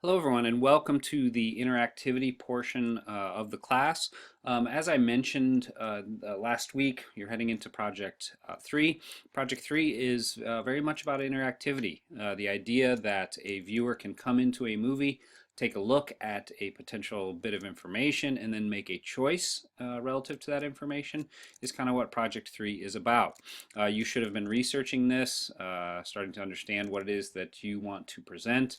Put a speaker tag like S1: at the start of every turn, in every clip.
S1: Hello everyone and welcome to the interactivity portion of the class. As I mentioned last week, you're heading into Project 3. Project 3 is very much about interactivity. The idea that a viewer can come into a movie, take a look at a potential bit of information, and then make a choice relative to that information is kind of what Project 3 is about. You should have been researching this, starting to understand what it is that you want to present.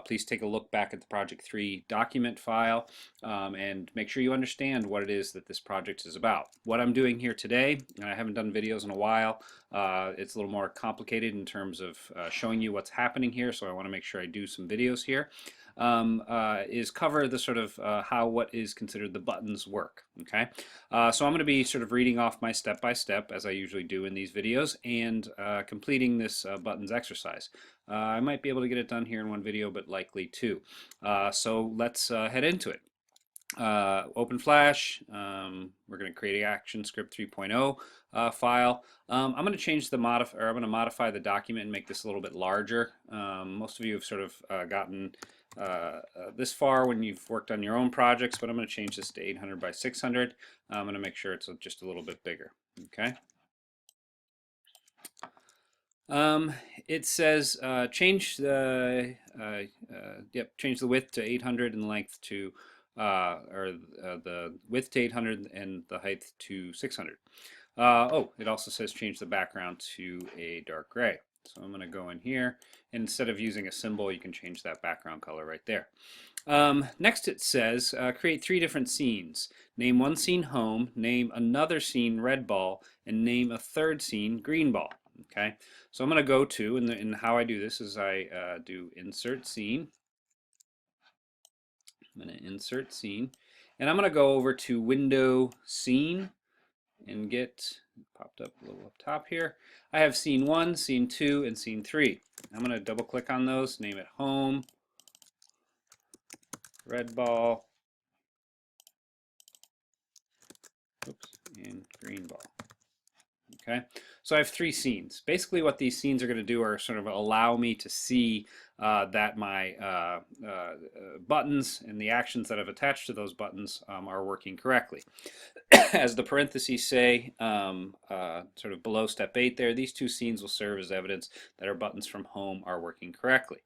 S1: Please take a look back at the Project 3 document file and make sure you understand what it is that this project is about. What I'm doing here today, and I haven't done videos in a while, it's a little more complicated in terms of showing you what's happening here, so I want to make sure I do some videos here. Is cover the sort of how what is considered the buttons work. Okay, so I'm going to be sort of reading off my step by step as I usually do in these videos and completing this buttons exercise. I might be able to get it done here in one video, but likely two. So let's head into it. Open Flash. We're going to create an ActionScript 3.0 file. I'm going to change the I'm going to modify the document and make this a little bit larger. Most of you have sort of gotten this far when you've worked on your own projects, but I'm going to change this to 800 by 600. I'm going to make sure it's just a little bit bigger. Okay. It says change the change the width to 800 and the length to the width to 800 and the height to 600. Oh, it also says change the background to a dark gray. So I'm going to go in here, and instead of using a symbol, you can change that background color right there. Next it says create 3 different scenes. Name one scene home, name another scene red ball, and name a third scene green ball. Okay, so I'm going to go to, and how I do this is I do insert scene. I'm going to insert scene, and I'm going to go over to window scene and get popped up a little up top here. I have scene 1, scene 2, and scene 3. I'm going to double click on those, name it home, red ball, and green ball. Okay, so I have 3 scenes. Basically what these scenes are going to do are sort of allow me to see that my buttons and the actions that I've attached to those buttons are working correctly. As the parentheses say, sort of below step 8 there, these 2 scenes will serve as evidence that our buttons from home are working correctly.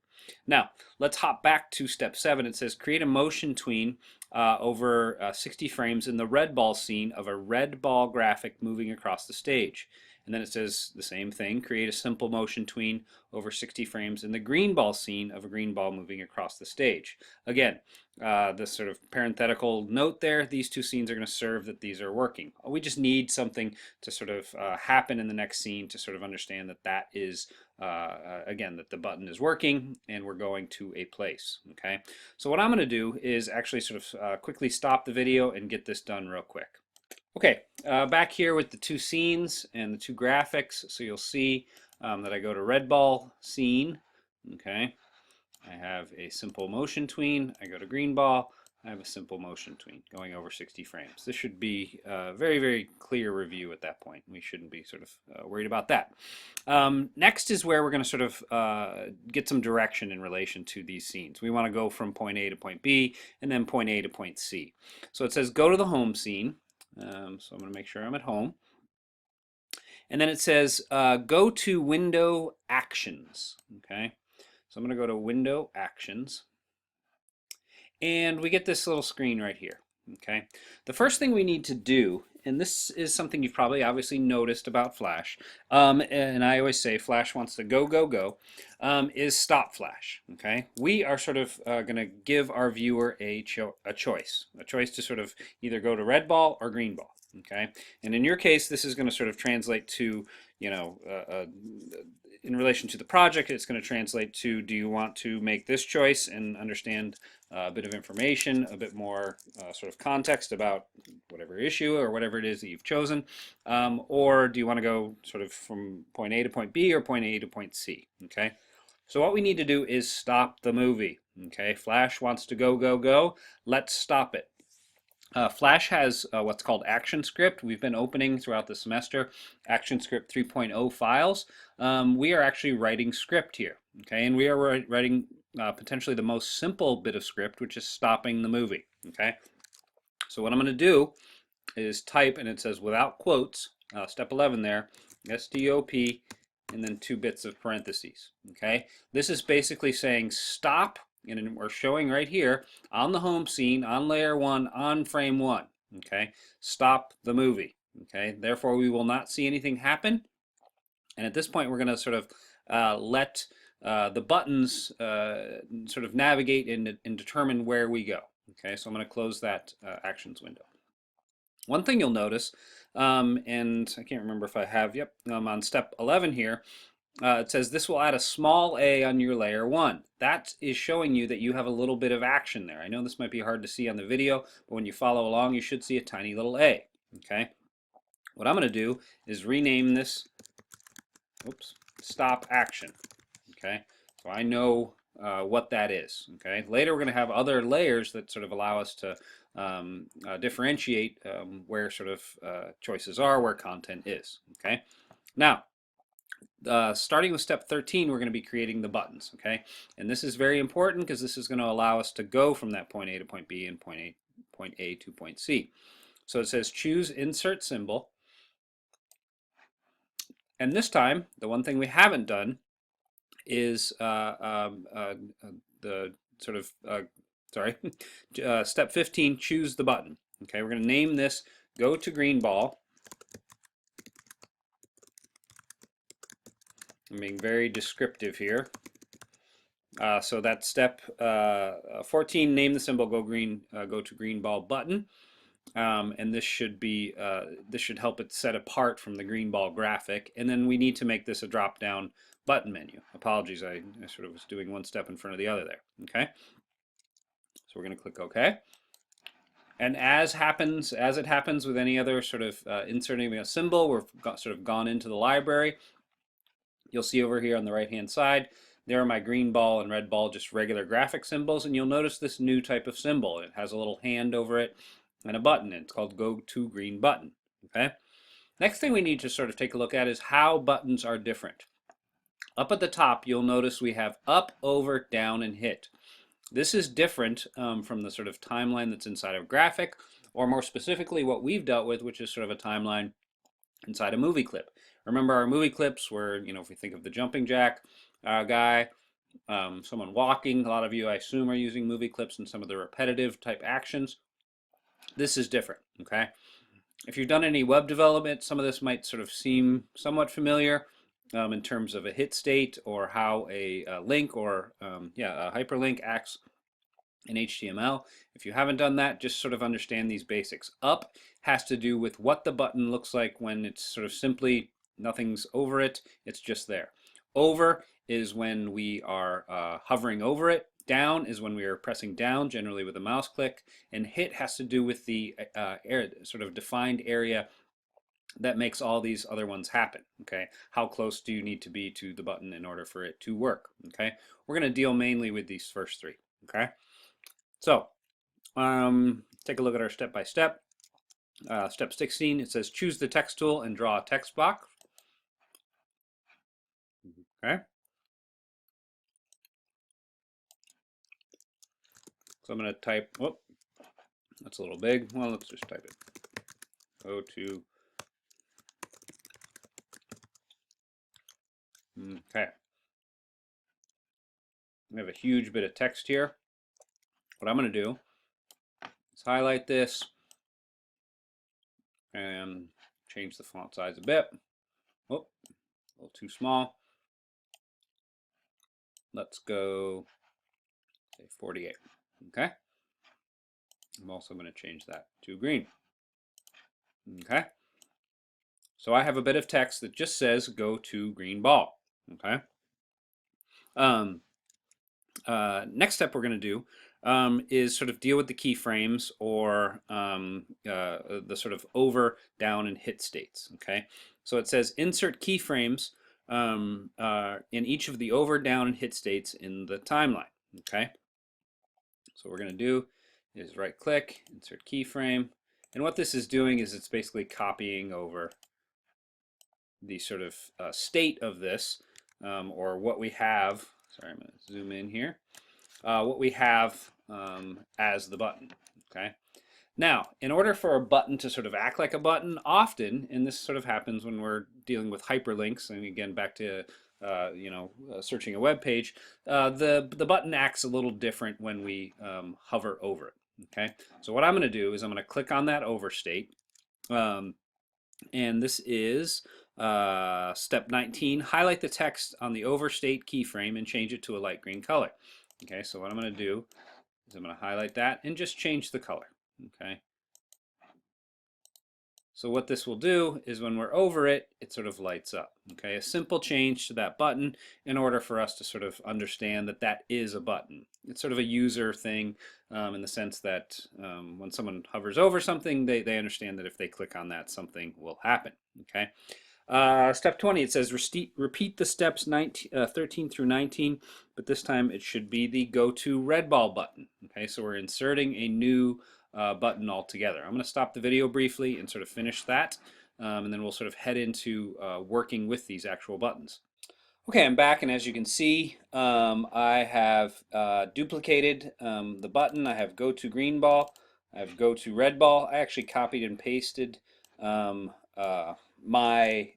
S1: Now, let's hop back to step 7. It says create a motion tween over 60 frames in the red ball scene of a red ball graphic moving across the stage. And then it says the same thing, create a simple motion tween over 60 frames in the green ball scene of a green ball moving across the stage. Again, this sort of parenthetical note there, these 2 scenes are going to serve that these are working. We just need something to sort of happen in the next scene to sort of understand that that is, again, that the button is working and we're going to a place. Okay, so what I'm going to do is actually sort of quickly stop the video and get this done real quick. Okay, back here with the 2 scenes and the 2 graphics, so you'll see that I go to red ball scene. Okay, I have a simple motion tween. I go to green ball. I have a simple motion tween going over 60 frames. This should be a very, very clear review at that point. We shouldn't be sort of worried about that. Next is where we're going to sort of get some direction in relation to these scenes. We want to go from point A to point B and then point A to point C. So it says go to the home scene. So I'm going to make sure I'm at home. And then it says go to window actions. Okay. So I'm going to go to window actions. And we get this little screen right here. Okay. The first thing we need to do, and this is something you've probably obviously noticed about Flash, and I always say Flash wants to go, go, go, is stop Flash. Okay. We are sort of going to give our viewer a choice to sort of either go to red ball or green ball. Okay. And in your case, this is going to sort of translate to, you know, in relation to the project, it's going to translate to, do you want to make this choice and understand a bit of information, a bit more sort of context about whatever issue or whatever it is that you've chosen, or do you want to go sort of from point A to point B or point A to point C, okay? So what we need to do is stop the movie, okay? Flash wants to go, go, go. Let's stop it. Flash has what's called ActionScript. We've been opening throughout the semester ActionScript 3.0 files. We are actually writing script here, okay? And we are writing potentially the most simple bit of script, which is stopping the movie. Okay, so what I'm going to do is type, and it says without quotes, step 11 there, stop, and then 2 bits of parentheses. Okay, this is basically saying stop, and we're showing right here on the home scene, on layer 1, on frame 1. Okay, stop the movie. Okay, therefore we will not see anything happen, and at this point we're going to sort of let the buttons sort of navigate and determine where we go. Okay, so I'm going to close that actions window. One thing you'll notice, and I can't remember if I have, yep, on step 11 here, it says this will add a small a on your layer 1. That is showing you that you have a little bit of action there. I know this might be hard to see on the video, but when you follow along, you should see a tiny little a. Okay. What I'm going to do is rename this, oops, stop action. Okay. So I know what that is. Okay. Later we're going to have other layers that sort of allow us to differentiate where sort of choices are, where content is. Okay. Now, starting with step 13, we're going to be creating the buttons. Okay. And this is very important because this is going to allow us to go from that point A to point B and point A to point C. So it says choose insert symbol. And this time, the one thing we haven't done is the sort of, step 15, choose the button. Okay, we're going to name this go to green ball. I'm being very descriptive here. So that's step 14, name the symbol go to green ball button. And this should be this should help it set apart from the green ball graphic. And then we need to make this a drop down button menu. Apologies, I sort of was doing one step in front of the other there. Okay, so we're going to click OK. And as it happens with any other sort of inserting a symbol, we've sort of gone into the library. You'll see over here on the right hand side, there are my green ball and red ball, just regular graphic symbols, and you'll notice this new type of symbol. It has a little hand over it and a button. It's called go to green button. Okay. Next thing we need to sort of take a look at is how buttons are different. Up at the top, you'll notice we have up, over, down, and hit. This is different from the sort of timeline that's inside of graphic, or more specifically what we've dealt with, which is sort of a timeline inside a movie clip. Remember our movie clips where, if we think of the jumping jack guy, someone walking, a lot of you I assume are using movie clips and some of the repetitive type actions. This is different, okay? If you've done any web development, some of this might sort of seem somewhat familiar in terms of a hit state or how a link or a hyperlink acts in HTML. If you haven't done that, just sort of understand these basics. Up has to do with what the button looks like when it's sort of simply nothing's over it, it's just there. Over is when we are hovering over it. Down is when we are pressing down, generally with a mouse click. And hit has to do with the sort of defined area that makes all these other ones happen. Okay, how close do you need to be to the button in order for it to work? Okay, we're going to deal mainly with these first three. Okay, so take a look at our step by step. Step 16, it says choose the text tool and draw a text box. Okay. So I'm going to type, whoop, that's a little big. Well, let's just type it. Go to, okay. We have a huge bit of text here. What I'm going to do is highlight this and change the font size a bit. Whoop, a little too small. Let's go, say 48. Okay. I'm also going to change that to green. Okay. So I have a bit of text that just says go to green ball. Okay. Next step we're going to do is sort of deal with the keyframes or the sort of over, down, and hit states. Okay, so it says insert keyframes in each of the over, down, and hit states in the timeline. Okay, so what we're going to do is right click, insert keyframe, and what this is doing is it's basically copying over the sort of state of this or what we have. Sorry, I'm going to zoom in here. what we have as the button. Okay. Now, in order for a button to sort of act like a button, often, and this sort of happens when we're dealing with hyperlinks, and again back to searching a web page, the button acts a little different when we hover over it. Okay, so what I'm going to do is I'm going to click on that overstate, and this is step 19. Highlight the text on the overstate keyframe and change it to a light green color. Okay, so what I'm going to do is I'm going to highlight that and just change the color. Okay. So what this will do is when we're over it, it sort of lights up. Okay, a simple change to that button in order for us to sort of understand that that is a button. It's sort of a user thing in the sense that when someone hovers over something, they understand that if they click on that, something will happen. Okay. Step 20, it says repeat the steps 13 through 19, but this time it should be the go to red ball button. Okay, so we're inserting a new button altogether. I'm going to stop the video briefly and sort of finish that, and then we'll sort of head into working with these actual buttons. Okay, I'm back, and as you can see, I have duplicated the button. I have go to green ball, I have go to red ball. I actually copied and pasted my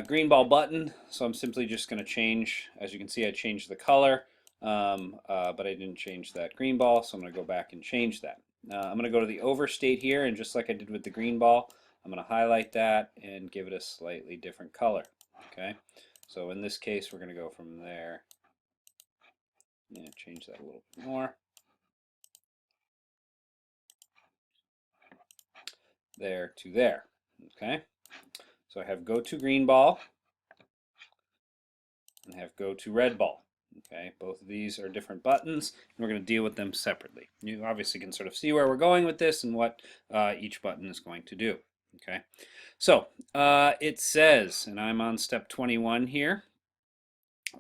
S1: green ball button, so I'm simply just going to change, as you can see I changed the color, but I didn't change that green ball, so I'm going to go back and change that. I'm going to go to the overstate here, and just like I did with the green ball, I'm going to highlight that and give it a slightly different color. Okay, so in this case we're going to go from there, change that a little bit more, there to there. Okay, so I have go to green ball and I have go to red ball. Okay, both of these are different buttons, and we're going to deal with them separately. You obviously can sort of see where we're going with this and what each button is going to do. Okay, so it says, and I'm on step 21 here,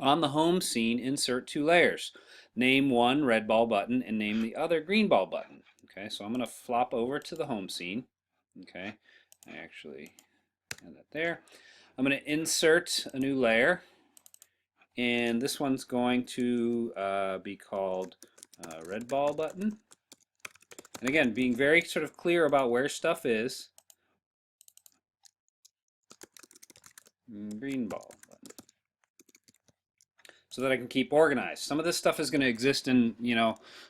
S1: on the home scene, insert two layers. Name one red ball button and name the other green ball button. Okay, so I'm going to flop over to the home scene. Okay, I actually have that there. I'm going to insert a new layer, and this one's going to be called red ball button. And again, being very sort of clear about where stuff is. Green ball button, so that I can keep organized. Some of this stuff is going to exist in,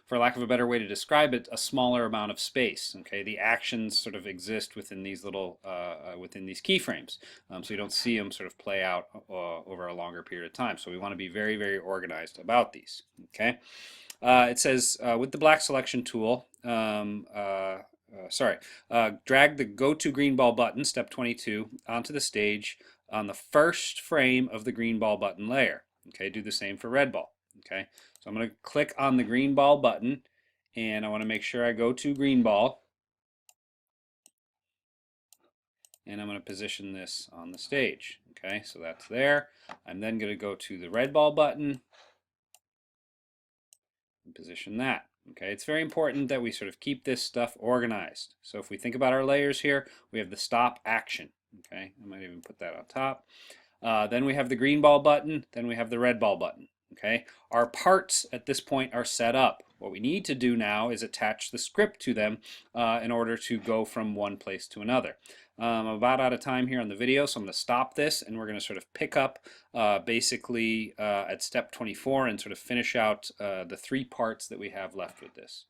S1: for lack of a better way to describe it, a smaller amount of space. Okay, the actions sort of exist within these little, within these keyframes, so you don't see them sort of play out over a longer period of time. So we want to be very, very organized about these. Okay, it says with the black selection tool, drag the go to green ball button, step 22, onto the stage on the first frame of the green ball button layer. Okay, do the same for red ball. Okay, so I'm going to click on the green ball button, and I want to make sure I go to green ball, and I'm going to position this on the stage. Okay, so that's there. I'm then going to go to the red ball button and position that. Okay, it's very important that we sort of keep this stuff organized. So if we think about our layers here, we have the stop action. Okay, I might even put that on top. Then we have the green ball button, then we have the red ball button. Okay, our parts at this point are set up. What we need to do now is attach the script to them in order to go from one place to another. I'm about out of time here on the video, so I'm going to stop this, and we're going to sort of pick up basically at step 24 and sort of finish out the three parts that we have left with this.